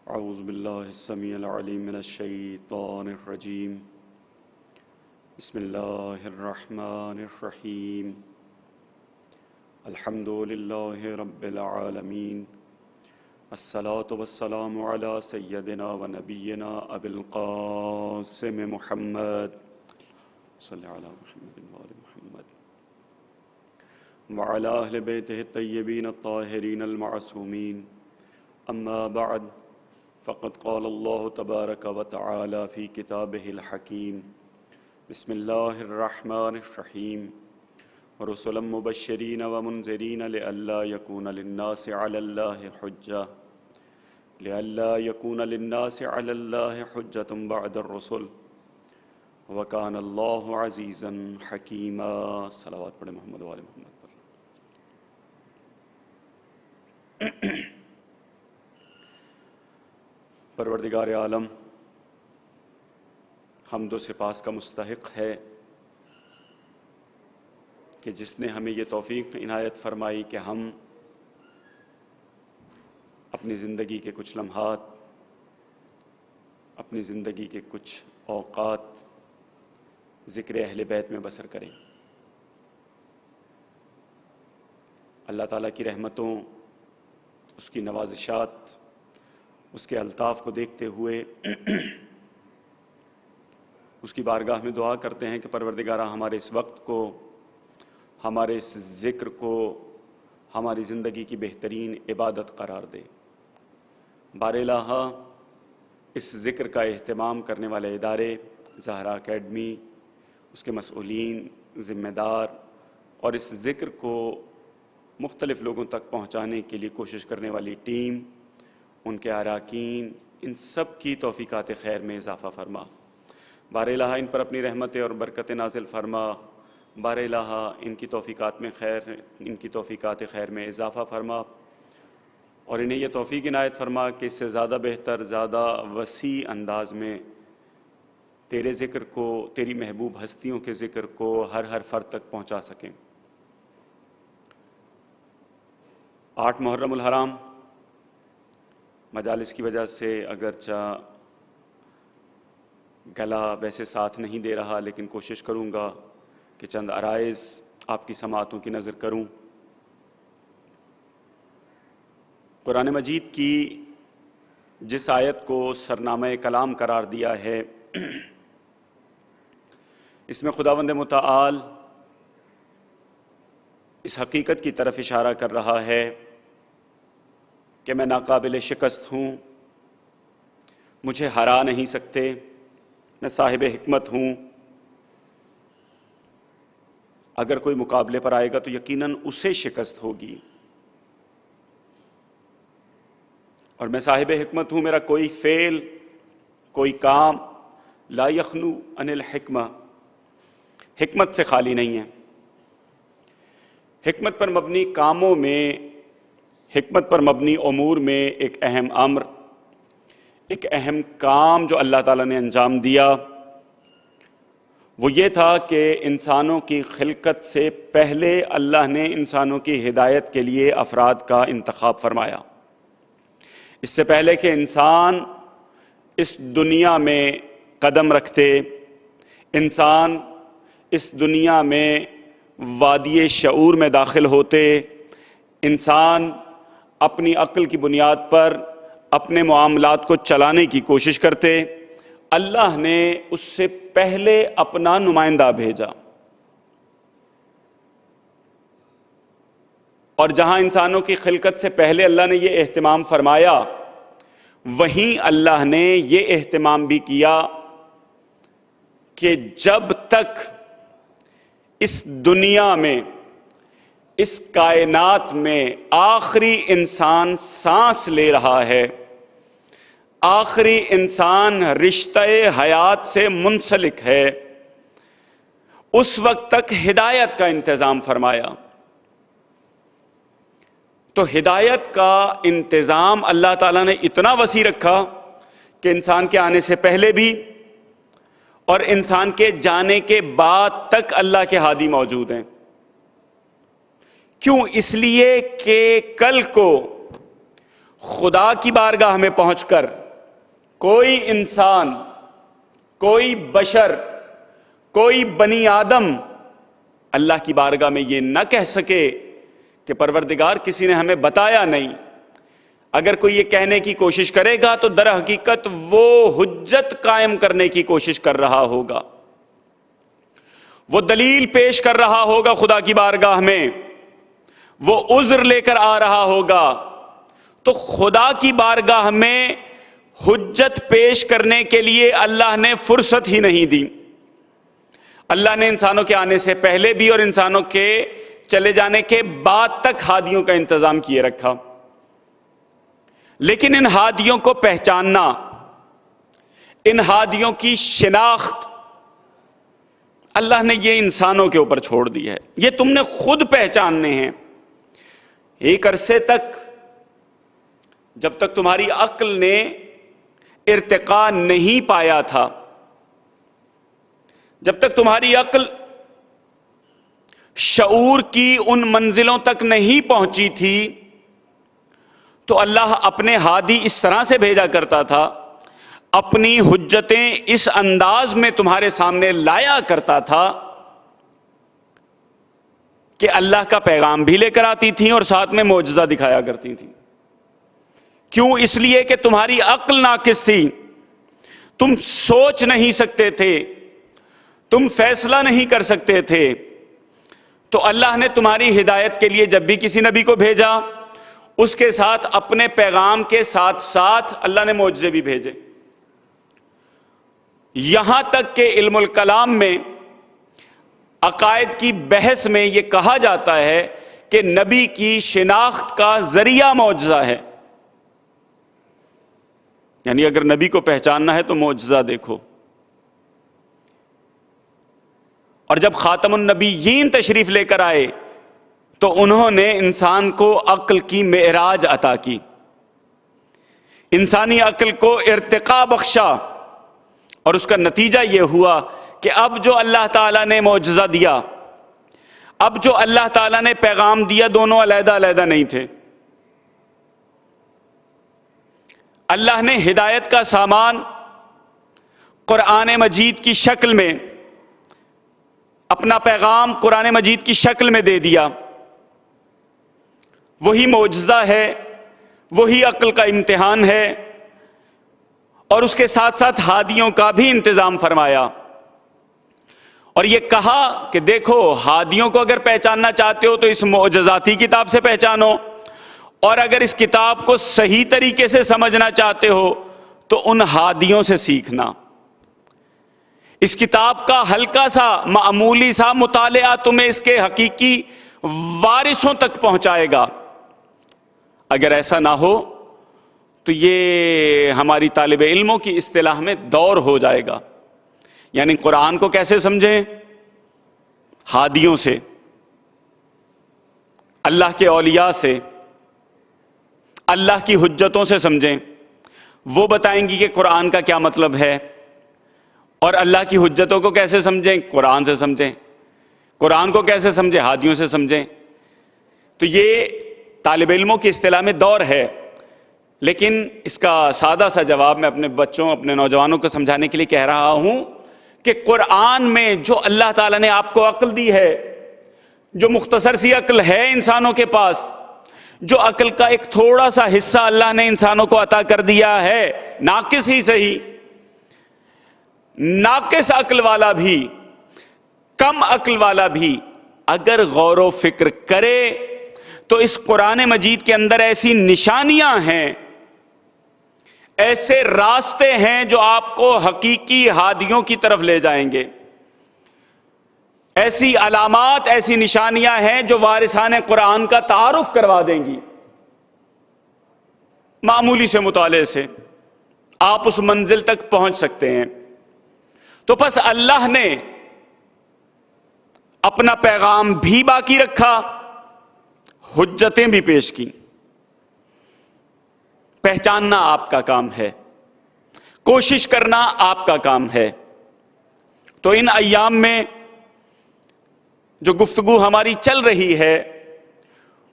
اعوذ باللہ السمیع العلیم من الشیطان الرجیم بسم اللہ الرحمن الرحیم الحمد للہ رب العالمین الصلاة والسلام علی سیدنا و نبینا ابی القاسم محمد صلی علی محمد وآل محمد وعلی اہل بیتہ الطیبین الطاہرین المعصومین اما بعد فقد قال اللہ تبارک و تعالی فی کتابہ الحکیم بسم اللہ الرحمن الرحیم رسلا مبشرین ومنذرین لئلا یکون للناس علی اللہ حجۃ بعد الرسل وکان اللہ عزیزا حکیما۔ صلوات پڑھیں محمد وآل محمد پر۔ پروردگار عالم حمد و سپاس کا مستحق ہے کہ جس نے ہمیں یہ توفیق عنایت فرمائی کہ ہم اپنی زندگی کے کچھ لمحات، اپنی زندگی کے کچھ اوقات ذکر اہل بیت میں بسر کریں۔ اللہ تعالیٰ کی رحمتوں، اس کی نوازشات، اس کے الطاف کو دیکھتے ہوئے اس کی بارگاہ میں دعا کرتے ہیں کہ پروردگارہ ہمارے اس وقت کو، ہمارے اس ذکر کو ہماری زندگی کی بہترین عبادت قرار دے۔ بار الہ اس ذکر کا اہتمام کرنے والے ادارے، زہرا اکیڈمی، اس کے مسئولین، ذمہ دار اور اس ذکر کو مختلف لوگوں تک پہنچانے کے لیے کوشش کرنے والی ٹیم، ان کے اراکین، ان سب کی توفیقات خیر میں اضافہ فرما۔ بار الہ ان پر اپنی رحمت اور برکت نازل فرما۔ بار الہ ان کی توفیقات خیر میں اضافہ فرما اور انہیں یہ توفیق عنایت فرما کہ اس سے زیادہ بہتر، زیادہ وسیع انداز میں تیرے ذکر کو، تیری محبوب ہستیوں کے ذکر کو ہر فرد تک پہنچا سکیں۔ 8 محرم الحرام مجالس کی وجہ سے اگرچہ گلا ویسے ساتھ نہیں دے رہا، لیکن کوشش کروں گا کہ چند عرائض آپ کی سماعتوں کی نظر کروں۔ قرآن مجید کی جس آیت کو سرنامہ کلام قرار دیا ہے، اس میں خداوند متعال اس حقیقت کی طرف اشارہ کر رہا ہے کہ میں ناقابل شکست ہوں، مجھے ہرا نہیں سکتے، میں صاحب حکمت ہوں، اگر کوئی مقابلے پر آئے گا تو یقیناً اسے شکست ہوگی، اور میں صاحب حکمت ہوں، میرا کوئی فعل، کوئی کام لا یخلو عن الحکمہ، حکمت سے خالی نہیں ہے۔ حکمت پر مبنی کاموں میں، حکمت پر مبنی امور میں ایک اہم امر، ایک اہم کام جو اللہ تعالیٰ نے انجام دیا وہ یہ تھا کہ انسانوں کی خلقت سے پہلے اللہ نے انسانوں کی ہدایت کے لیے افراد کا انتخاب فرمایا۔ اس سے پہلے کہ انسان اس دنیا میں قدم رکھتے، انسان اس دنیا میں وادی شعور میں داخل ہوتے، انسان اپنی عقل کی بنیاد پر اپنے معاملات کو چلانے کی کوشش کرتے، اللہ نے اس سے پہلے اپنا نمائندہ بھیجا، اور جہاں انسانوں کی خلقت سے پہلے اللہ نے یہ اہتمام فرمایا، وہیں اللہ نے یہ اہتمام بھی کیا کہ جب تک اس دنیا میں، اس کائنات میں آخری انسان سانس لے رہا ہے، آخری انسان رشتہ حیات سے منسلک ہے، اس وقت تک ہدایت کا انتظام فرمایا۔ تو ہدایت کا انتظام اللہ تعالیٰ نے اتنا وسیع رکھا کہ انسان کے آنے سے پہلے بھی اور انسان کے جانے کے بعد تک اللہ کے ہادی موجود ہیں۔ کیوں؟ اس لیے کہ کل کو خدا کی بارگاہ میں پہنچ کر کوئی انسان، کوئی بشر، کوئی بنی آدم اللہ کی بارگاہ میں یہ نہ کہہ سکے کہ پروردگار کسی نے ہمیں بتایا نہیں۔ اگر کوئی یہ کہنے کی کوشش کرے گا تو در حقیقت وہ حجت قائم کرنے کی کوشش کر رہا ہوگا، وہ دلیل پیش کر رہا ہوگا خدا کی بارگاہ میں، وہ عذر لے کر آ رہا ہوگا۔ تو خدا کی بارگاہ میں حجت پیش کرنے کے لیے اللہ نے فرصت ہی نہیں دی۔ اللہ نے انسانوں کے آنے سے پہلے بھی اور انسانوں کے چلے جانے کے بعد تک ہادیوں کا انتظام کیے رکھا، لیکن ان ہادیوں کو پہچاننا، ان ہادیوں کی شناخت اللہ نے یہ انسانوں کے اوپر چھوڑ دی ہے۔ یہ تم نے خود پہچاننے ہیں۔ ایک عرصے تک جب تک تمہاری عقل نے ارتقاء نہیں پایا تھا، جب تک تمہاری عقل شعور کی ان منزلوں تک نہیں پہنچی تھی، تو اللہ اپنے ہادی اس طرح سے بھیجا کرتا تھا، اپنی حجتیں اس انداز میں تمہارے سامنے لایا کرتا تھا کہ اللہ کا پیغام بھی لے کر آتی تھیں اور ساتھ میں معجزہ دکھایا کرتی تھیں۔ کیوں؟ اس لیے کہ تمہاری عقل ناقص تھی، تم سوچ نہیں سکتے تھے، تم فیصلہ نہیں کر سکتے تھے۔ تو اللہ نے تمہاری ہدایت کے لیے جب بھی کسی نبی کو بھیجا، اس کے ساتھ اپنے پیغام کے ساتھ ساتھ اللہ نے معجزے بھی بھیجے۔ یہاں تک کہ علم الکلام میں، عقائد کی بحث میں یہ کہا جاتا ہے کہ نبی کی شناخت کا ذریعہ معجزہ ہے۔ یعنی اگر نبی کو پہچاننا ہے تو معجزہ دیکھو۔ اور جب خاتم النبیین تشریف لے کر آئے تو انہوں نے انسان کو عقل کی معراج عطا کی، انسانی عقل کو ارتقاء بخشا، اور اس کا نتیجہ یہ ہوا کہ اب جو اللہ تعالیٰ نے معجزہ دیا، اب جو اللہ تعالیٰ نے پیغام دیا، دونوں علیحدہ علیحدہ نہیں تھے۔ اللہ نے ہدایت کا سامان قرآن مجید کی شکل میں، اپنا پیغام قرآن مجید کی شکل میں دے دیا۔ وہی معجزہ ہے، وہی عقل کا امتحان ہے، اور اس کے ساتھ ساتھ ہادیوں کا بھی انتظام فرمایا، اور یہ کہا کہ دیکھو ہادیوں کو اگر پہچاننا چاہتے ہو تو اس معجزاتی کتاب سے پہچانو، اور اگر اس کتاب کو صحیح طریقے سے سمجھنا چاہتے ہو تو ان ہادیوں سے سیکھنا۔ اس کتاب کا ہلکا سا معمولی سا مطالعہ تمہیں اس کے حقیقی وارثوں تک پہنچائے گا۔ اگر ایسا نہ ہو تو یہ ہماری طالب علموں کی اصطلاح میں دور ہو جائے گا۔ یعنی قرآن کو کیسے سمجھیں؟ ہادیوں سے، اللہ کے اولیاء سے، اللہ کی حجتوں سے سمجھیں۔ وہ بتائیں گی کہ قرآن کا کیا مطلب ہے، اور اللہ کی حجتوں کو کیسے سمجھیں؟ قرآن سے سمجھیں۔ قرآن کو کیسے سمجھیں؟ ہادیوں سے سمجھیں۔ تو یہ طالب علموں کی اصطلاح میں دور ہے، لیکن اس کا سادہ سا جواب میں اپنے بچوں، اپنے نوجوانوں کو سمجھانے کے لیے کہہ رہا ہوں کہ قرآن میں جو اللہ تعالیٰ نے آپ کو عقل دی ہے، جو مختصر سی عقل ہے انسانوں کے پاس، جو عقل کا ایک تھوڑا سا حصہ اللہ نے انسانوں کو عطا کر دیا ہے، ناقص ہی صحیح، ناقص عقل والا بھی، کم عقل والا بھی اگر غور و فکر کرے تو اس قرآن مجید کے اندر ایسی نشانیاں ہیں، ایسے راستے ہیں جو آپ کو حقیقی ہادیوں کی طرف لے جائیں گے، ایسی علامات، ایسی نشانیاں ہیں جو وارثان قرآن کا تعارف کروا دیں گی۔ معمولی سے مطالعے سے آپ اس منزل تک پہنچ سکتے ہیں۔ تو پس اللہ نے اپنا پیغام بھی باقی رکھا، حجتیں بھی پیش کی۔ پہچاننا آپ کا کام ہے، کوشش کرنا آپ کا کام ہے۔ تو ان ایام میں جو گفتگو ہماری چل رہی ہے،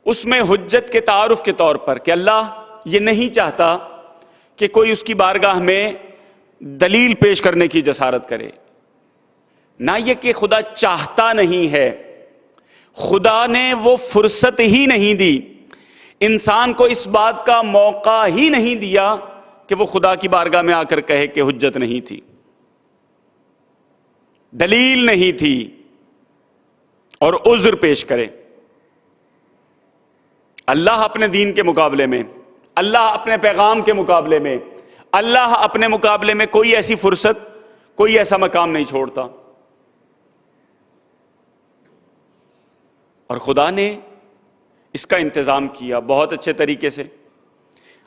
اس میں حجت کے تعارف کے طور پر کہ اللہ یہ نہیں چاہتا کہ کوئی اس کی بارگاہ میں دلیل پیش کرنے کی جسارت کرے، نہ یہ کہ خدا چاہتا نہیں ہے، خدا نے وہ فرصت ہی نہیں دی، انسان کو اس بات کا موقع ہی نہیں دیا کہ وہ خدا کی بارگاہ میں آ کر کہے کہ حجت نہیں تھی، دلیل نہیں تھی اور عذر پیش کرے۔ اللہ اپنے دین کے مقابلے میں، اللہ اپنے پیغام کے مقابلے میں، اللہ اپنے مقابلے میں کوئی ایسی فرصت، کوئی ایسا مقام نہیں چھوڑتا، اور خدا نے اس کا انتظام کیا بہت اچھے طریقے سے۔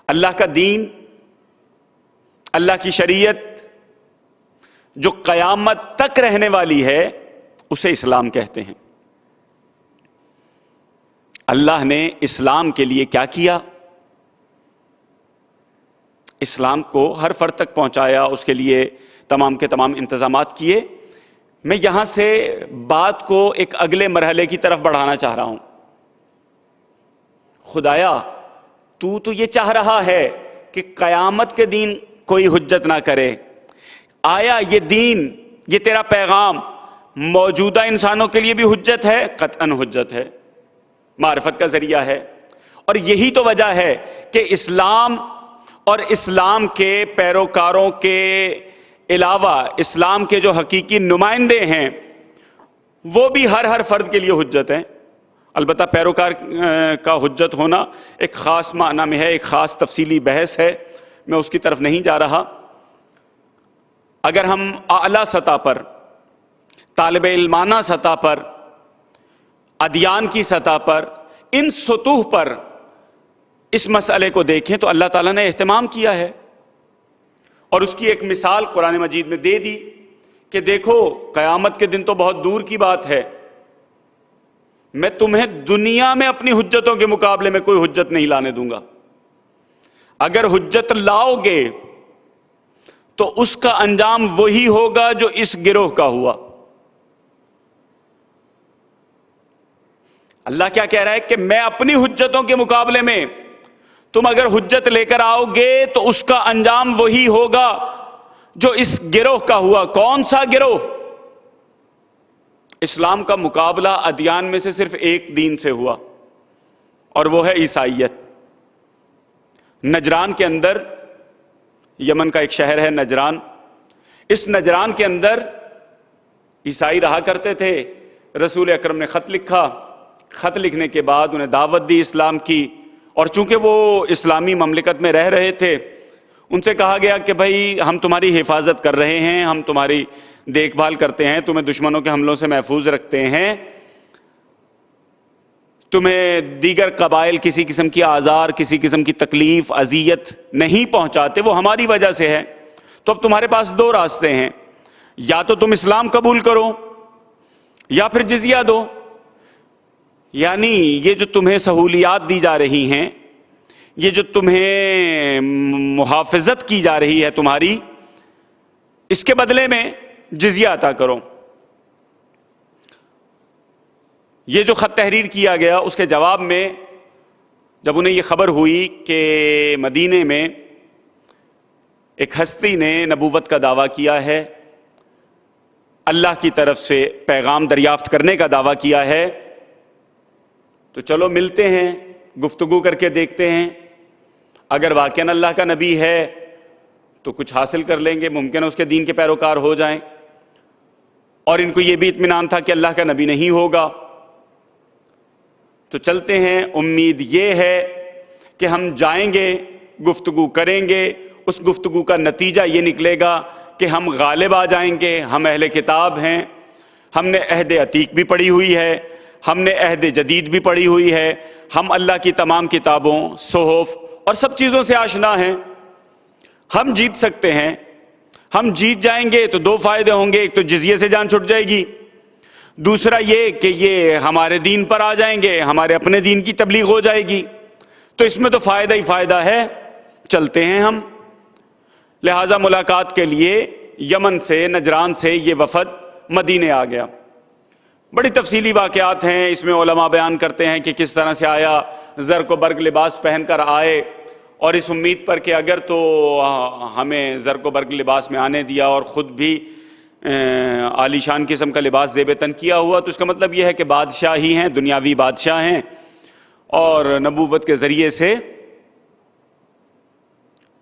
اللہ کا دین، اللہ کی شریعت جو قیامت تک رہنے والی ہے اسے اسلام کہتے ہیں۔ اللہ نے اسلام کے لیے کیا کیا؟ اسلام کو ہر فرد تک پہنچایا، اس کے لیے تمام کے تمام انتظامات کیے۔ میں یہاں سے بات کو ایک اگلے مرحلے کی طرف بڑھانا چاہ رہا ہوں۔ خدایا، تو یہ چاہ رہا ہے کہ قیامت کے دن کوئی حجت نہ کرے، آیا یہ دین، یہ تیرا پیغام موجودہ انسانوں کے لیے بھی حجت ہے؟ قطعاً حجت ہے، معرفت کا ذریعہ ہے، اور یہی تو وجہ ہے کہ اسلام اور اسلام کے پیروکاروں کے علاوہ اسلام کے جو حقیقی نمائندے ہیں وہ بھی ہر فرد کے لیے حجت ہیں۔ البتہ پیروکار کا حجت ہونا ایک خاص معنی میں ہے، ایک خاص تفصیلی بحث ہے، میں اس کی طرف نہیں جا رہا۔ اگر ہم اعلیٰ سطح پر، طالب علمانہ سطح پر، ادیان کی سطح پر، ان سطوح پر اس مسئلے کو دیکھیں تو اللہ تعالیٰ نے اہتمام کیا ہے، اور اس کی ایک مثال قرآن مجید میں دے دی کہ دیکھو قیامت کے دن تو بہت دور کی بات ہے، میں تمہیں دنیا میں اپنی حجتوں کے مقابلے میں کوئی حجت نہیں لانے دوں گا۔ اگر حجت لاؤ گے تو اس کا انجام وہی ہوگا جو اس گروہ کا ہوا۔ اللہ کیا کہہ رہا ہے کہ میں اپنی حجتوں کے مقابلے میں، تم اگر حجت لے کر آؤ گے تو اس کا انجام وہی ہوگا جو اس گروہ کا ہوا۔ کون سا گروہ؟ اسلام کا مقابلہ ادیان میں سے صرف ایک دین سے ہوا، اور وہ ہے عیسائیت۔ نجران کے اندر، یمن کا ایک شہر ہے نجران، اس نجران کے اندر عیسائی رہا کرتے تھے۔ رسول اکرم نے خط لکھا، خط لکھنے کے بعد انہیں دعوت دی اسلام کی، اور چونکہ وہ اسلامی مملکت میں رہ رہے تھے، ان سے کہا گیا کہ بھائی ہم تمہاری حفاظت کر رہے ہیں، ہم تمہاری دیکھ بھال کرتے ہیں، تمہیں دشمنوں کے حملوں سے محفوظ رکھتے ہیں، تمہیں دیگر قبائل کسی قسم کی آزار، کسی قسم کی تکلیف، اذیت نہیں پہنچاتے، وہ ہماری وجہ سے ہے۔ تو اب تمہارے پاس دو راستے ہیں، یا تو تم اسلام قبول کرو یا پھر جزیہ دو۔ یعنی یہ جو تمہیں سہولیات دی جا رہی ہیں، یہ جو تمہیں محافظت کی جا رہی ہے تمہاری، اس کے بدلے میں جزیہ عطا کرو۔ یہ جو خط تحریر کیا گیا، اس کے جواب میں جب انہیں یہ خبر ہوئی کہ مدینے میں ایک ہستی نے نبوت کا دعویٰ کیا ہے، اللہ کی طرف سے پیغام دریافت کرنے کا دعویٰ کیا ہے، تو چلو ملتے ہیں، گفتگو کر کے دیکھتے ہیں، اگر واقعاً اللہ کا نبی ہے تو کچھ حاصل کر لیں گے، ممکن ہے اس کے دین کے پیروکار ہو جائیں۔ اور ان کو یہ بھی اطمینان تھا کہ اللہ کا نبی نہیں ہوگا، تو چلتے ہیں۔ امید یہ ہے کہ ہم جائیں گے، گفتگو کریں گے، اس گفتگو کا نتیجہ یہ نکلے گا کہ ہم غالب آ جائیں گے، ہم اہل کتاب ہیں، ہم نے عہد عتیق بھی پڑھی ہوئی ہے، ہم نے عہد جدید بھی پڑھی ہوئی ہے، ہم اللہ کی تمام کتابوں، صحف اور سب چیزوں سے آشنا ہیں، ہم جیت سکتے ہیں۔ ہم جیت جائیں گے تو دو فائدے ہوں گے، ایک تو جزیے سے جان چھٹ جائے گی، دوسرا یہ کہ یہ ہمارے دین پر آ جائیں گے، ہمارے اپنے دین کی تبلیغ ہو جائے گی، تو اس میں تو فائدہ ہی فائدہ ہے، چلتے ہیں ہم۔ لہٰذا ملاقات کے لیے یمن سے، نجران سے یہ وفد مدینے آ گیا۔ بڑی تفصیلی واقعات ہیں، اس میں علماء بیان کرتے ہیں کہ کس طرح سے آیا، زر کو برگ لباس پہن کر آئے، اور اس امید پر کہ اگر تو ہمیں زرق و برق لباس میں آنے دیا اور خود بھی عالی شان قسم کا لباس زیب تن کیا ہوا، تو اس کا مطلب یہ ہے کہ بادشاہ ہی ہیں، دنیاوی بادشاہ ہیں اور نبوت کے ذریعے سے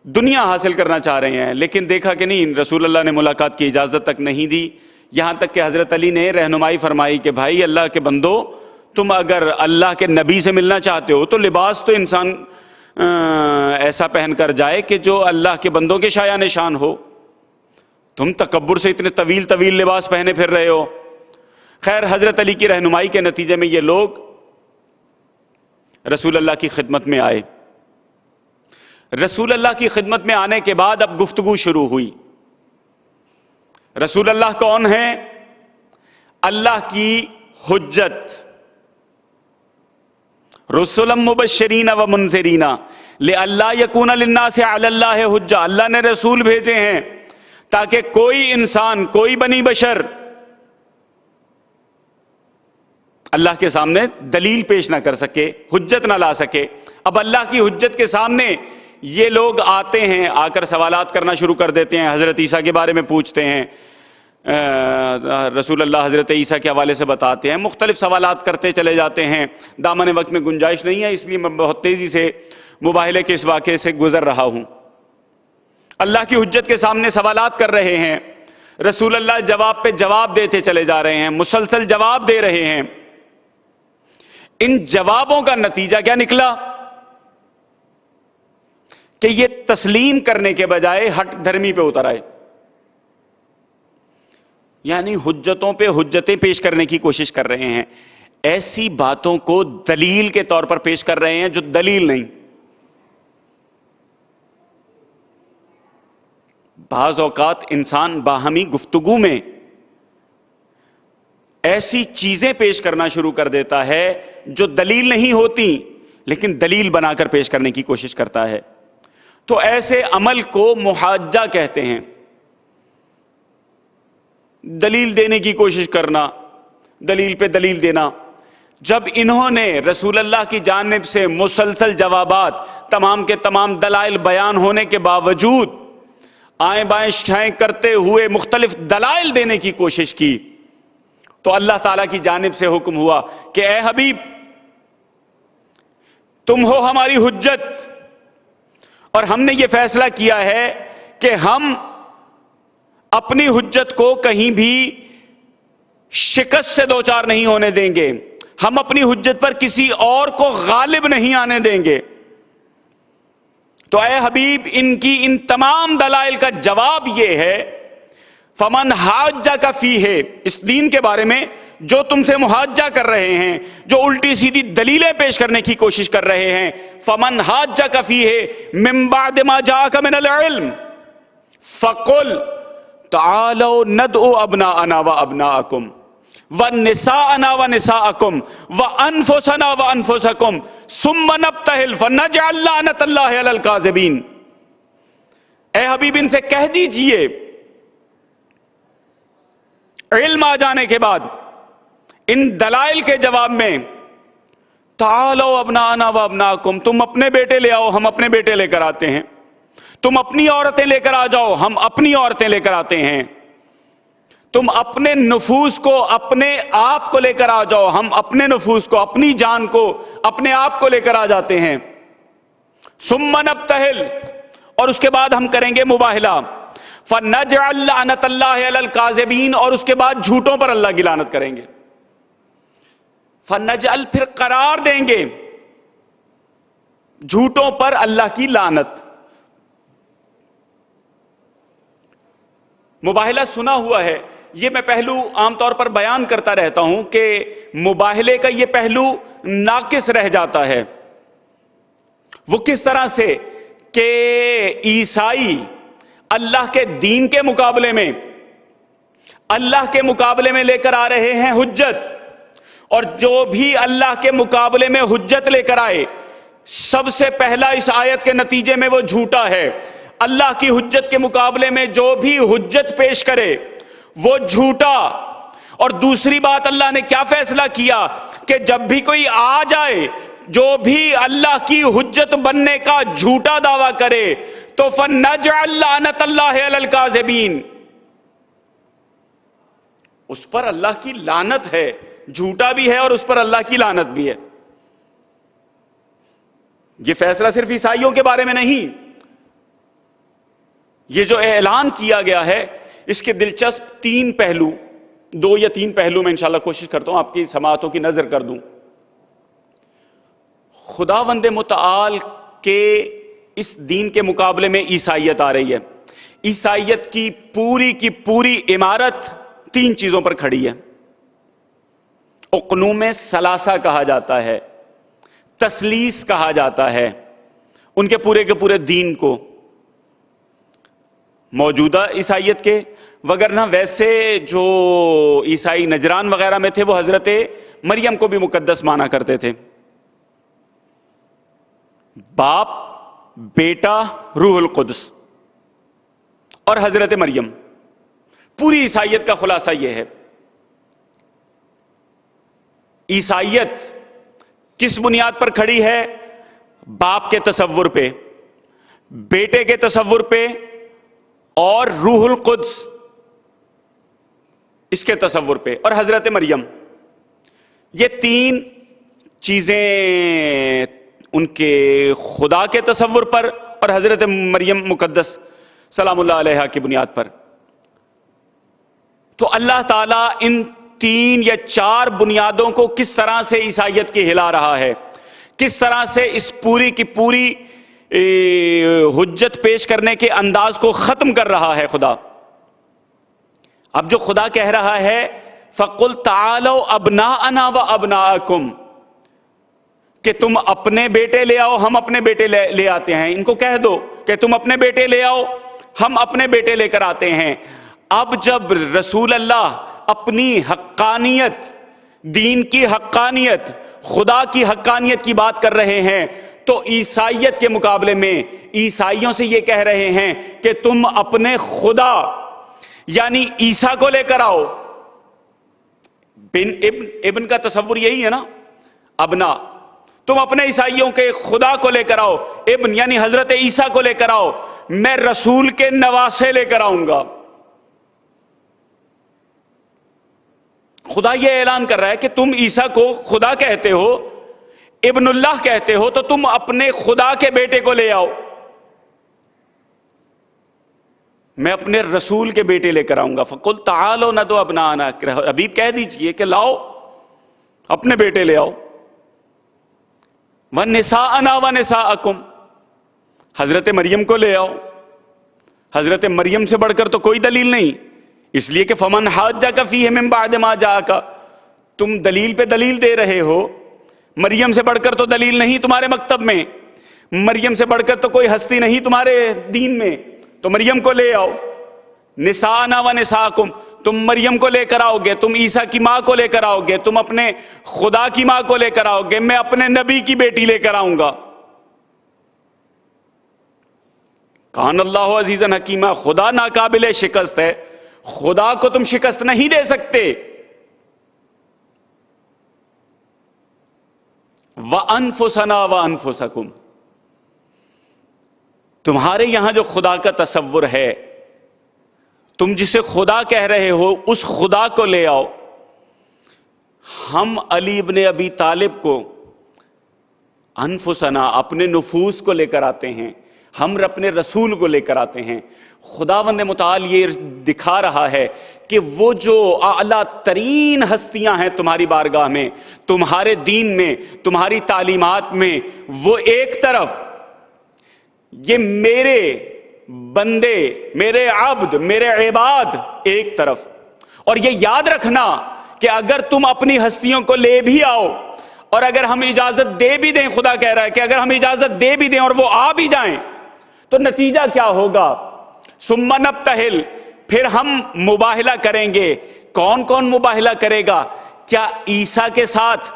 دنیا حاصل کرنا چاہ رہے ہیں۔ لیکن دیکھا کہ نہیں، رسول اللہ نے ملاقات کی اجازت تک نہیں دی، یہاں تک کہ حضرت علی نے رہنمائی فرمائی کہ بھائی اللہ کے بندو، تم اگر اللہ کے نبی سے ملنا چاہتے ہو تو لباس تو انسان ایسا پہن کر جائے کہ جو اللہ کے بندوں کے شایان نشان ہو۔ تم تکبر سے اتنے طویل طویل لباس پہنے پھر رہے ہو۔ خیر، حضرت علی کی رہنمائی کے نتیجے میں یہ لوگ رسول اللہ کی خدمت میں آئے۔ رسول اللہ کی خدمت میں آنے کے بعد اب گفتگو شروع ہوئی۔ رسول اللہ کون ہے؟ اللہ کی حجت، رسلا مبشرین و منذرین لئلا یکون للناس علی اللہ حجہ۔ اللہ نے رسول بھیجے ہیں تاکہ کوئی انسان، کوئی بنی بشر اللہ کے سامنے دلیل پیش نہ کر سکے، حجت نہ لا سکے۔ اب اللہ کی حجت کے سامنے یہ لوگ آتے ہیں، آ کر سوالات کرنا شروع کر دیتے ہیں، حضرت عیسیٰ کے بارے میں پوچھتے ہیں، رسول اللہ حضرت عیسیٰ کے حوالے سے بتاتے ہیں، مختلف سوالات کرتے چلے جاتے ہیں۔ دامن وقت میں گنجائش نہیں ہے، اس لیے میں بہت تیزی سے مباہلے کے اس واقعے سے گزر رہا ہوں۔ اللہ کی حجت کے سامنے سوالات کر رہے ہیں، رسول اللہ جواب پہ جواب دیتے چلے جا رہے ہیں، مسلسل جواب دے رہے ہیں۔ ان جوابوں کا نتیجہ کیا نکلا کہ یہ تسلیم کرنے کے بجائے ہٹ دھرمی پہ اتر آئے، یعنی حجتوں پہ حجتیں پیش کرنے کی کوشش کر رہے ہیں، ایسی باتوں کو دلیل کے طور پر پیش کر رہے ہیں جو دلیل نہیں۔ بعض اوقات انسان باہمی گفتگو میں ایسی چیزیں پیش کرنا شروع کر دیتا ہے جو دلیل نہیں ہوتی، لیکن دلیل بنا کر پیش کرنے کی کوشش کرتا ہے۔ تو ایسے عمل کو محاجہ کہتے ہیں، دلیل دینے کی کوشش کرنا، دلیل پہ دلیل دینا۔ جب انہوں نے رسول اللہ کی جانب سے مسلسل جوابات، تمام کے تمام دلائل بیان ہونے کے باوجود آئیں بائیں شائیں کرتے ہوئے مختلف دلائل دینے کی کوشش کی، تو اللہ تعالیٰ کی جانب سے حکم ہوا کہ اے حبیب، تم ہو ہماری حجت، اور ہم نے یہ فیصلہ کیا ہے کہ ہم اپنی حجت کو کہیں بھی شکست سے دوچار نہیں ہونے دیں گے، ہم اپنی حجت پر کسی اور کو غالب نہیں آنے دیں گے۔ تو اے حبیب، ان کی ان تمام دلائل کا جواب یہ ہے، فمن حاجک فیہ، اس دین کے بارے میں جو تم سے محاجہ کر رہے ہیں، جو الٹی سیدھی دلیلیں پیش کرنے کی کوشش کر رہے ہیں، فمن حاجک فیہ من بعد ما جاءک من العلم فقل تعالوا ندعو ابناءنا وابناءکم ونساءنا ونساءکم وانفسنا وانفسکم ثم نبتہل فنجعل لعنت اللہ علی الکاذبین۔ اے حبیب، ان سے کہہ دیجئے علم آ جانے کے بعد ان دلائل کے جواب میں، تعالوا ابناءنا وابناءکم، تم اپنے بیٹے لے آؤ، ہم اپنے بیٹے لے کر آتے ہیں، تم اپنی عورتیں لے کر آ جاؤ، ہم اپنی عورتیں لے کر آتے ہیں، تم اپنے نفوس کو، اپنے آپ کو لے کر آ جاؤ، ہم اپنے نفوس کو، اپنی جان کو، اپنے آپ کو لے کر آ جاتے ہیں۔ ثم نبتہل، اور اس کے بعد ہم کریں گے مباہلہ، فنجعل لعنت اللہ علی الکاذبین، اور اس کے بعد جھوٹوں پر اللہ کی لعنت کریں گے۔ فنجعل، پھر قرار دیں گے جھوٹوں پر اللہ کی لعنت۔ مباہلہ سنا ہوا ہے، یہ میں پہلو عام طور پر بیان کرتا رہتا ہوں کہ مباہلے کا یہ پہلو ناقص رہ جاتا ہے۔ وہ کس طرح سے کہ عیسائی اللہ کے دین کے مقابلے میں، اللہ کے مقابلے میں لے کر آ رہے ہیں حجت، اور جو بھی اللہ کے مقابلے میں حجت لے کر آئے، سب سے پہلا اس آیت کے نتیجے میں وہ جھوٹا ہے۔ اللہ کی حجت کے مقابلے میں جو بھی حجت پیش کرے وہ جھوٹا۔ اور دوسری بات، اللہ نے کیا فیصلہ کیا کہ جب بھی کوئی آ جائے جو بھی اللہ کی حجت بننے کا جھوٹا دعویٰ کرے تو فَنَجْعَلْ لَعْنَةَ اللَّهِ عَلَى الْكَاذِبِينَ، اس پر اللہ کی لعنت ہے، جھوٹا بھی ہے اور اس پر اللہ کی لعنت بھی ہے۔ یہ فیصلہ صرف عیسائیوں کے بارے میں نہیں، یہ جو اعلان کیا گیا ہے اس کے دلچسپ 3 پہلو، 2 یا 3 پہلو میں انشاءاللہ کوشش کرتا ہوں آپ کی سماعتوں کی نظر کر دوں۔ خداوند متعال کے اس دین کے مقابلے میں عیسائیت آ رہی ہے۔ عیسائیت کی پوری عمارت 3 چیزوں پر کھڑی ہے۔ اقنوم ثلاثہ کہا جاتا ہے، تثلیث کہا جاتا ہے ان کے پورے دین کو، موجودہ عیسائیت کے، وگرنہ ویسے جو عیسائی نجران وغیرہ میں تھے وہ حضرت مریم کو بھی مقدس مانا کرتے تھے۔ باپ، بیٹا، روح القدس اور حضرت مریم، پوری عیسائیت کا خلاصہ یہ ہے۔ عیسائیت کس بنیاد پر کھڑی ہے؟ باپ کے تصور پہ، بیٹے کے تصور پہ اور روح القدس اس کے تصور پہ، اور حضرت مریم۔ یہ 3 چیزیں ان کے خدا کے تصور پر اور حضرت مریم مقدس سلام اللہ علیہا کی بنیاد پر۔ تو اللہ تعالیٰ ان 3 یا 4 بنیادوں کو کس طرح سے عیسائیت کی ہلا رہا ہے، کس طرح سے اس پوری کی پوری حجت پیش کرنے کے انداز کو ختم کر رہا ہے خدا۔ اب جو خدا کہہ رہا ہے فَقُلْ تَعَالَوْا أَبْنَاءَنَا وَأَبْنَاءَكُمْ، کہ تم اپنے بیٹے لے آؤ، ہم اپنے بیٹے لے آتے ہیں، ان کو کہہ دو کہ تم اپنے بیٹے لے آؤ، ہم اپنے بیٹے لے کر آتے ہیں۔ اب جب رسول اللہ اپنی حقانیت، دین کی حقانیت، خدا کی حقانیت کی بات کر رہے ہیں تو عیسائیت کے مقابلے میں عیسائیوں سے یہ کہہ رہے ہیں کہ تم اپنے خدا یعنی عیسیٰ کو لے کر آؤ۔ ابن کا تصور یہی ہے نا، ابنا، تم اپنے عیسائیوں کے خدا کو لے کر آؤ، ابن یعنی حضرت عیسیٰ کو لے کر آؤ، میں رسول کے نواسے لے کر آؤں گا۔ خدا یہ اعلان کر رہا ہے کہ تم عیسیٰ کو خدا کہتے ہو، ابن اللہ کہتے ہو، تو تم اپنے خدا کے بیٹے کو لے آؤ، میں اپنے رسول کے بیٹے لے کر آؤں گا۔ فَقُلْ تَعَالَوْا نَدْعُ أَبْنَاءَنَا، حبیب کہہ دیجئے کہ لاؤ اپنے بیٹے لے آؤ۔ وَنِسَاءَنَا وَنِسَاءَكُمْ، حضرت مریم کو لے آؤ۔ حضرت مریم سے بڑھ کر تو کوئی دلیل نہیں، اس لیے کہ فَمَنْ حَاجَّكَ فِيهِ مِنْ بَعْدِ مَا جَاءَكَ، تم دلیل پہ دلیل دے رہے ہو، مریم سے بڑھ کر تو دلیل نہیں تمہارے مکتب میں، مریم سے بڑھ کر تو کوئی ہستی نہیں تمہارے دین میں، تو مریم کو لے آؤ۔ نساءنا و نساءکم، تم مریم کو لے کر آؤ گے، تم عیسیٰ کی ماں کو لے کر آؤ گے، تم اپنے خدا کی ماں کو لے کر آؤ گے، میں اپنے نبی کی بیٹی لے کر آؤں گا۔ کان اللہ عزیزا حکیما، خدا ناقابل شکست ہے، خدا کو تم شکست نہیں دے سکتے۔ وَأَنفُسَنَا وَأَنفُسَكُمْ، تمہارے یہاں جو خدا کا تصور ہے، تم جسے خدا کہہ رہے ہو اس خدا کو لے آؤ۔ ہم علی ابن ابی طالب کو انفسنا، اپنے نفوس کو لے کر آتے ہیں، ہم اپنے رسول کو لے کر آتے ہیں۔ خداوند متعال یہ دکھا رہا ہے کہ وہ جو اعلیٰ ترین ہستیاں ہیں تمہاری بارگاہ میں، تمہارے دین میں، تمہاری تعلیمات میں، وہ ایک طرف، یہ میرے بندے، میرے عبد، میرے عباد ایک طرف۔ اور یہ یاد رکھنا کہ اگر تم اپنی ہستیوں کو لے بھی آؤ اور اگر ہم اجازت دے بھی دیں، خدا کہہ رہا ہے کہ اگر ہم اجازت دے بھی دیں اور وہ آ بھی جائیں تو نتیجہ کیا ہوگا؟ ثم نبتہل، پھر ہم مباہلہ کریں گے۔ کون کون مباہلہ کرے گا؟ کیا عیسیٰ کے ساتھ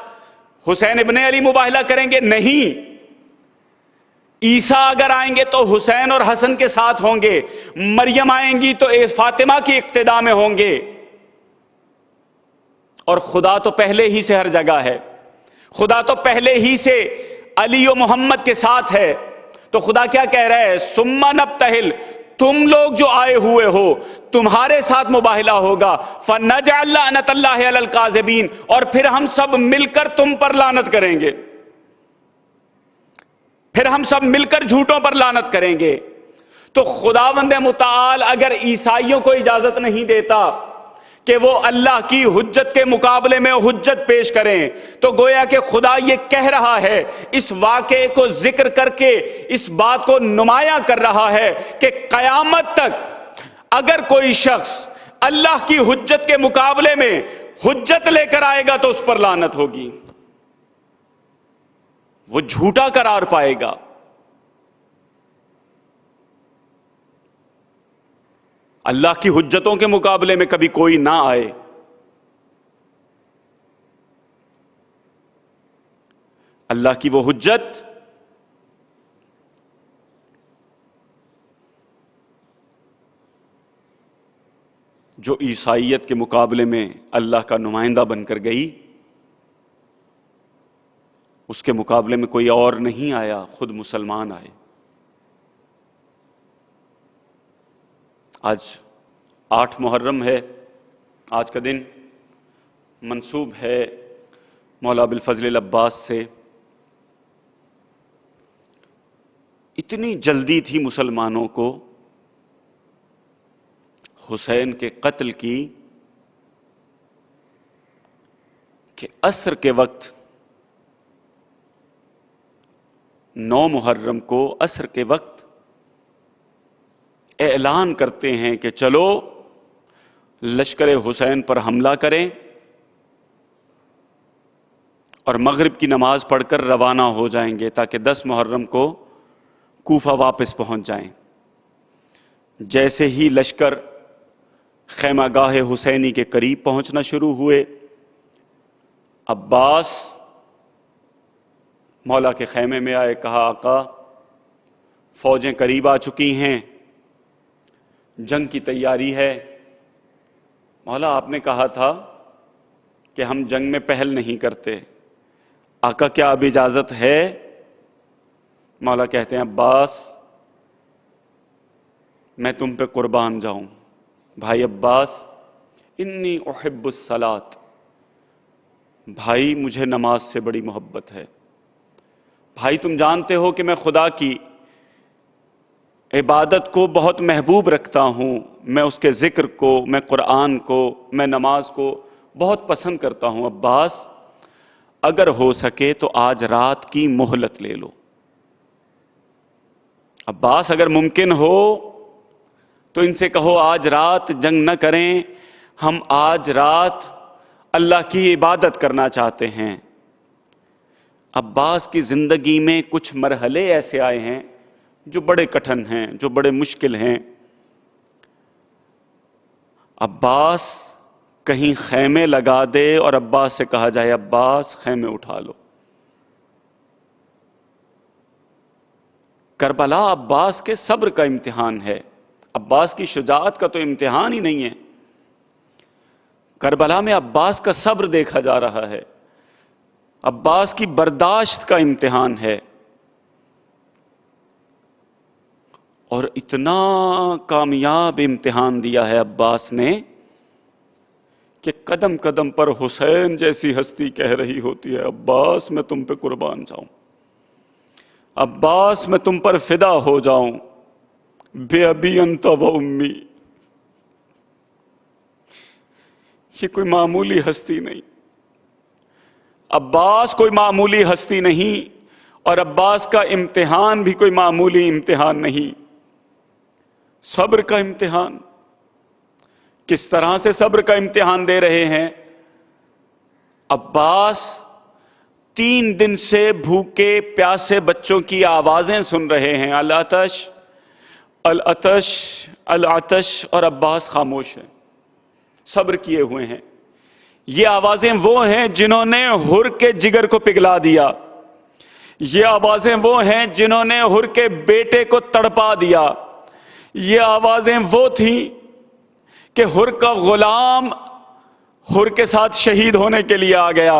حسین ابن علی مباہلہ کریں گے؟ نہیں، عیسیٰ اگر آئیں گے تو حسین اور حسن کے ساتھ ہوں گے، مریم آئیں گی تو فاطمہ کی اقتداء میں ہوں گے۔ اور خدا تو پہلے ہی سے ہر جگہ ہے، خدا تو پہلے ہی سے علی و محمد کے ساتھ ہے. تو خدا کیا کہہ رہا ہے؟ ثم نبتہل، تم لوگ جو آئے ہوئے ہو تمہارے ساتھ مباہلہ ہوگا. فنجعل لعنت اللہ علی الکاذبین، اور پھر ہم سب مل کر تم پر لعنت کریں گے، پھر ہم سب مل کر جھوٹوں پر لعنت کریں گے. تو خداوند متعال اگر عیسائیوں کو اجازت نہیں دیتا کہ وہ اللہ کی حجت کے مقابلے میں حجت پیش کریں، تو گویا کہ خدا یہ کہہ رہا ہے، اس واقعے کو ذکر کر کے اس بات کو نمایاں کر رہا ہے کہ قیامت تک اگر کوئی شخص اللہ کی حجت کے مقابلے میں حجت لے کر آئے گا تو اس پر لعنت ہوگی، وہ جھوٹا قرار پائے گا. اللہ کی حجتوں کے مقابلے میں کبھی کوئی نہ آئے. اللہ کی وہ حجت جو عیسائیت کے مقابلے میں اللہ کا نمائندہ بن کر گئی، اس کے مقابلے میں کوئی اور نہیں آیا، خود مسلمان آئے. آج 8 محرم ہے، آج کا دن منسوب ہے مولا ابوالفضل العباس سے. اتنی جلدی تھی مسلمانوں کو حسین کے قتل کی کہ عصر کے وقت 9 محرم کو عصر کے وقت اعلان کرتے ہیں کہ چلو لشکر حسین پر حملہ کریں اور مغرب کی نماز پڑھ کر روانہ ہو جائیں گے تاکہ 10 محرم کو کوفہ واپس پہنچ جائیں. جیسے ہی لشکر خیمہ گاہ حسینی کے قریب پہنچنا شروع ہوئے، عباس مولا کے خیمے میں آئے، کہا آقا فوجیں قریب آ چکی ہیں، جنگ کی تیاری ہے. مولا آپ نے کہا تھا کہ ہم جنگ میں پہل نہیں کرتے، آقا کیا اب اجازت ہے؟ مولا کہتے ہیں عباس میں تم پہ قربان جاؤں. بھائی عباس انی احب الصلاۃ، بھائی مجھے نماز سے بڑی محبت ہے. بھائی تم جانتے ہو کہ میں خدا کی عبادت کو بہت محبوب رکھتا ہوں، میں اس کے ذکر کو، میں قرآن کو، میں نماز کو بہت پسند کرتا ہوں. عباس اگر ہو سکے تو آج رات کی مہلت لے لو. عباس اگر ممکن ہو تو ان سے کہو آج رات جنگ نہ کریں، ہم آج رات اللہ کی عبادت کرنا چاہتے ہیں. عباس کی زندگی میں کچھ مرحلے ایسے آئے ہیں جو بڑے کٹھن ہیں، جو بڑے مشکل ہیں. عباس کہیں خیمے لگا دے اور عباس سے کہا جائے عباس خیمے اٹھا لو. کربلا عباس کے صبر کا امتحان ہے، عباس کی شجاعت کا تو امتحان ہی نہیں ہے. کربلا میں عباس کا صبر دیکھا جا رہا ہے، عباس کی برداشت کا امتحان ہے. اور اتنا کامیاب امتحان دیا ہے عباس نے کہ قدم قدم پر حسین جیسی ہستی کہہ رہی ہوتی ہے عباس میں تم پہ قربان جاؤں، عباس میں تم پر فدا ہو جاؤں، بے ابی انت و امی. یہ کوئی معمولی ہستی نہیں، عباس کوئی معمولی ہستی نہیں، اور عباس کا امتحان بھی کوئی معمولی امتحان نہیں. صبر کا امتحان. کس طرح سے صبر کا امتحان دے رہے ہیں؟ عباس 3 دن سے بھوکے پیاسے بچوں کی آوازیں سن رہے ہیں، العطش العطش العطش، اور عباس خاموش ہیں، صبر کیے ہوئے ہیں. یہ آوازیں وہ ہیں جنہوں نے حر کے جگر کو پگھلا دیا. یہ آوازیں وہ ہیں جنہوں نے حر کے بیٹے کو تڑپا دیا. یہ آوازیں وہ تھیں کہ حر کا غلام حر کے ساتھ شہید ہونے کے لیے آ گیا.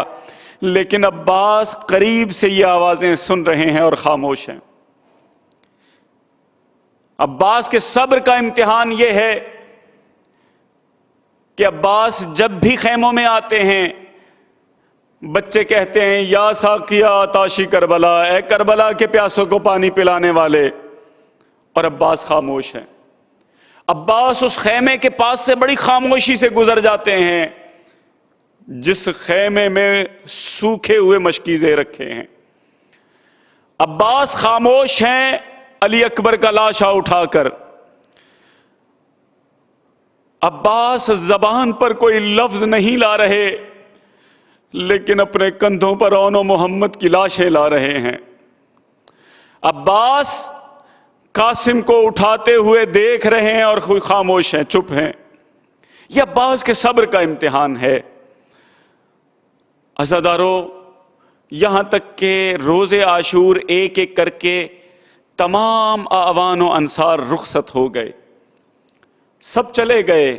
لیکن عباس قریب سے یہ آوازیں سن رہے ہیں اور خاموش ہیں۔ عباس کے صبر کا امتحان یہ ہے کہ عباس جب بھی خیموں میں آتے ہیں بچے کہتے ہیں یا ساقیہ آتاشی کربلا، اے کربلا کے پیاسوں کو پانی پلانے والے، اور عباس خاموش ہیں۔ عباس اس خیمے کے پاس سے بڑی خاموشی سے گزر جاتے ہیں جس خیمے میں سوکھے ہوئے مشکیزے رکھے ہیں۔ عباس خاموش ہیں علی اکبر کا لاشا اٹھا کر۔ عباس زبان پر کوئی لفظ نہیں لا رہے، لیکن اپنے کندھوں پر اون و محمد کی لاشیں لا رہے ہیں۔ عباس قاسم کو اٹھاتے ہوئے دیکھ رہے ہیں اور خاموش ہیں، چپ ہیں۔ یہ عباس کے صبر کا امتحان ہے۔ عزادارو، یہاں تک کہ روز عاشور ایک ایک کر کے تمام اعوان و انصار رخصت ہو گئے، سب چلے گئے،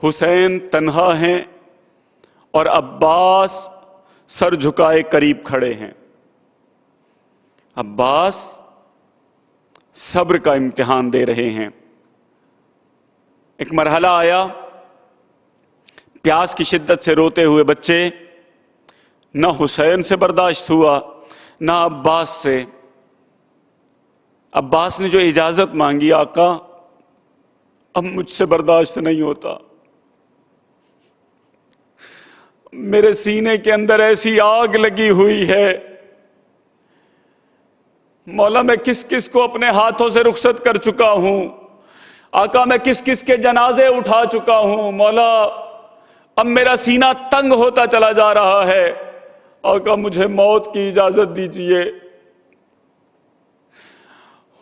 حسین تنہا ہیں اور عباس سر جھکائے قریب کھڑے ہیں۔ عباس صبر کا امتحان دے رہے ہیں۔ ایک مرحلہ آیا، پیاس کی شدت سے روتے ہوئے بچے، نہ حسین سے برداشت ہوا نہ عباس سے۔ عباس نے جو اجازت مانگی، آقا اب مجھ سے برداشت نہیں ہوتا، میرے سینے کے اندر ایسی آگ لگی ہوئی ہے، مولا میں کس کس کو اپنے ہاتھوں سے رخصت کر چکا ہوں، آقا میں کس کس کے جنازے اٹھا چکا ہوں، مولا اب میرا سینہ تنگ ہوتا چلا جا رہا ہے، آقا مجھے موت کی اجازت دیجیے۔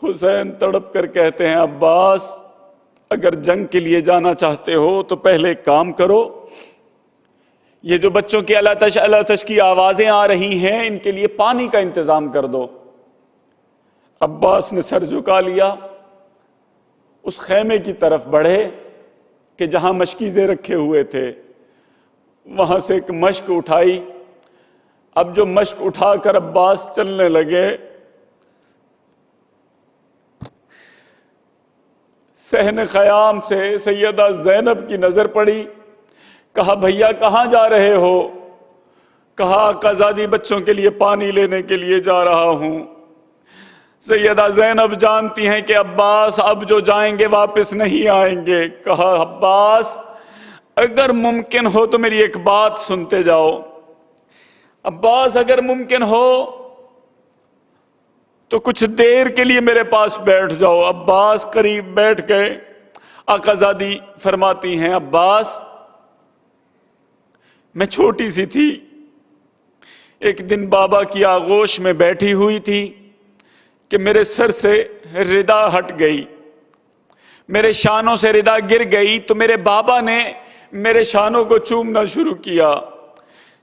حسین تڑپ کر کہتے ہیں، عباس اگر جنگ کے لیے جانا چاہتے ہو تو پہلے کام کرو، یہ جو بچوں کی الاتش کی آوازیں آ رہی ہیں ان کے لیے پانی کا انتظام کر دو۔ عباس نے سر جھکا لیا، اس خیمے کی طرف بڑھے کہ جہاں مشکیزیں رکھے ہوئے تھے، وہاں سے ایک مشک اٹھائی۔ اب جو مشک اٹھا کر عباس چلنے لگے، صحن خیام سے سیدہ زینب کی نظر پڑی، کہا بھیا کہاں جا رہے ہو؟ کہا آقا زادی بچوں کے لیے پانی لینے کے لیے جا رہا ہوں۔ سیدہ زینب جانتی ہیں کہ عباس اب جو جائیں گے واپس نہیں آئیں گے۔ کہا عباس اگر ممکن ہو تو میری ایک بات سنتے جاؤ، عباس اگر ممکن ہو تو کچھ دیر کے لیے میرے پاس بیٹھ جاؤ۔ عباس قریب بیٹھ گئے۔ آقا زادی فرماتی ہیں، عباس میں چھوٹی سی تھی، ایک دن بابا کی آغوش میں بیٹھی ہوئی تھی کہ میرے سر سے ردا ہٹ گئی، میرے شانوں سے ردا گر گئی، تو میرے بابا نے میرے شانوں کو چومنا شروع کیا۔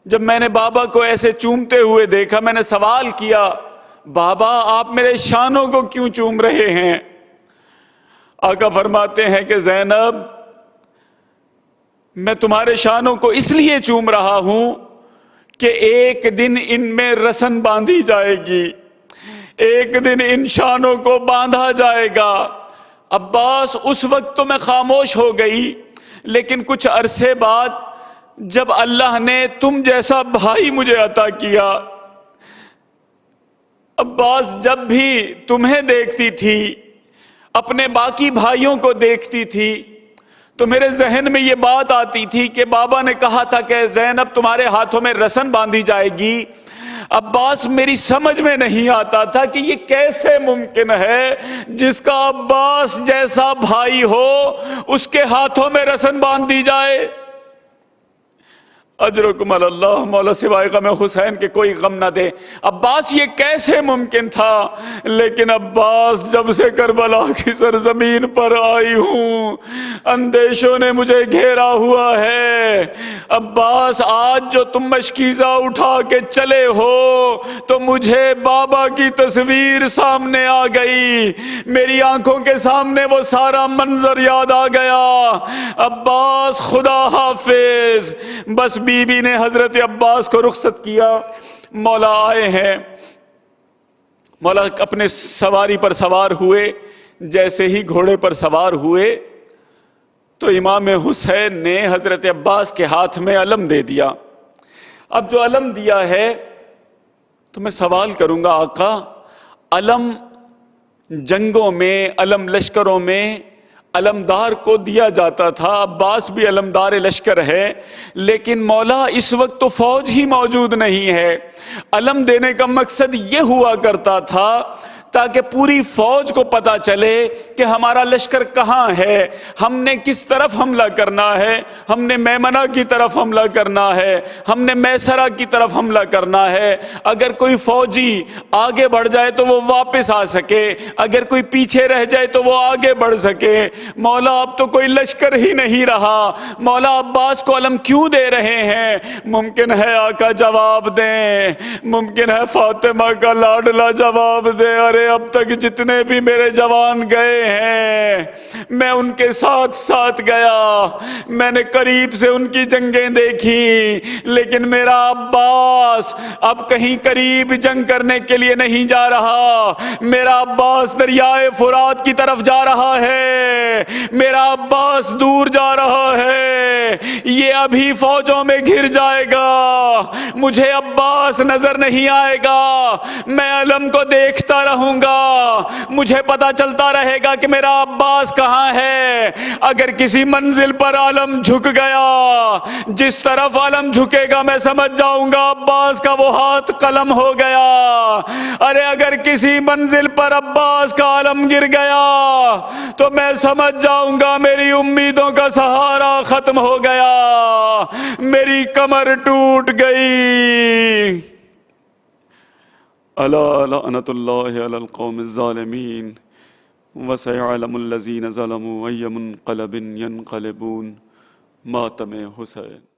جب میں نے بابا کو ایسے چومتے ہوئے دیکھا، میں نے سوال کیا، بابا آپ میرے شانوں کو کیوں چوم رہے ہیں؟ آقا فرماتے ہیں کہ زینب میں تمہارے شانوں کو اس لیے چوم رہا ہوں کہ ایک دن ان میں رسن باندھی جائے گی، ایک دن ان شانوں کو باندھا جائے گا۔ عباس اس وقت تو میں خاموش ہو گئی، لیکن کچھ عرصے بعد جب اللہ نے تم جیسا بھائی مجھے عطا کیا، عباس جب بھی تمہیں دیکھتی تھی، اپنے باقی بھائیوں کو دیکھتی تھی، تو میرے ذہن میں یہ بات آتی تھی کہ بابا نے کہا تھا کہ زینب تمہارے ہاتھوں میں رسن باندھی جائے گی۔ عباس میری سمجھ میں نہیں آتا تھا کہ یہ کیسے ممکن ہے جس کا عباس جیسا بھائی ہو اس کے ہاتھوں میں رسن باندھ دی جائے۔ اجرکم اللہ، مولا سوائے غم حسین کے کوئی غم نہ دے۔ عباس یہ کیسے ممکن تھا؟ لیکن عباس جب سے کربلا کی سرزمین پر آئی ہوں اندیشوں نے مجھے گھیرا ہوا ہے۔ عباس آج جو تم مشکیزہ اٹھا کے چلے ہو تو مجھے بابا کی تصویر سامنے آ گئی، میری آنکھوں کے سامنے وہ سارا منظر یاد آ گیا۔ عباس خدا حافظ، بس بی بی نے حضرت عباس کو رخصت کیا، مولا آئے ہیں، مولا اپنے سواری پر سوار ہوئے، جیسے ہی گھوڑے پر سوار ہوئے تو امام حسین نے حضرت عباس کے ہاتھ میں علم دے دیا۔ اب جو علم دیا ہے تو میں سوال کروں گا آقا، علم جنگوں میں، علم لشکروں میں علمدار کو دیا جاتا تھا، عباس بھی علمدار لشکر ہے، لیکن مولا اس وقت تو فوج ہی موجود نہیں ہے۔ علم دینے کا مقصد یہ ہوا کرتا تھا تاکہ پوری فوج کو پتا چلے کہ ہمارا لشکر کہاں ہے، ہم نے کس طرف حملہ کرنا ہے، ہم نے میمنہ کی طرف حملہ کرنا ہے، ہم نے میسرہ کی طرف حملہ کرنا ہے۔ اگر کوئی فوجی آگے بڑھ جائے تو وہ واپس آ سکے، اگر کوئی پیچھے رہ جائے تو وہ آگے بڑھ سکے۔ مولا اب تو کوئی لشکر ہی نہیں رہا، مولا عباس کو علم کیوں دے رہے ہیں؟ ممکن ہے آقا جواب دیں، ممکن ہے فاطمہ کا لاڈلا جواب دے۔ ارے اب تک جتنے بھی میرے جوان گئے ہیں میں ان کے ساتھ ساتھ گیا، میں نے قریب سے ان کی جنگیں دیکھی، لیکن میرا عباس اب کہیں قریب جنگ کرنے کے لیے نہیں جا رہا، میرا عباس دریائے فرات کی طرف جا رہا ہے، میرا عباس دور جا رہا ہے، یہ ابھی فوجوں میں گھر جائے گا، مجھے عباس نظر نہیں آئے گا، میں علم کو دیکھتا رہوں گا، مجھے پتا چلتا رہے گا کہ میرا عباس کہاں ہے۔ اگر کسی منزل پر علم جھک گیا، جس طرف علم جھکے گا میں سمجھ جاؤں گا عباس کا وہ ہاتھ قلم ہو گیا۔ ارے اگر کسی منزل پر عباس کا علم گر گیا تو میں سمجھ جاؤں گا میری امیدوں کا سہارا ختم ہو گیا، میری کمر ٹوٹ گئی۔ الا لعنت اللہ علی القوم الظالمین وسيعلم الذین ظلموا أي منقلب ينقلبون۔ ماتم حسین۔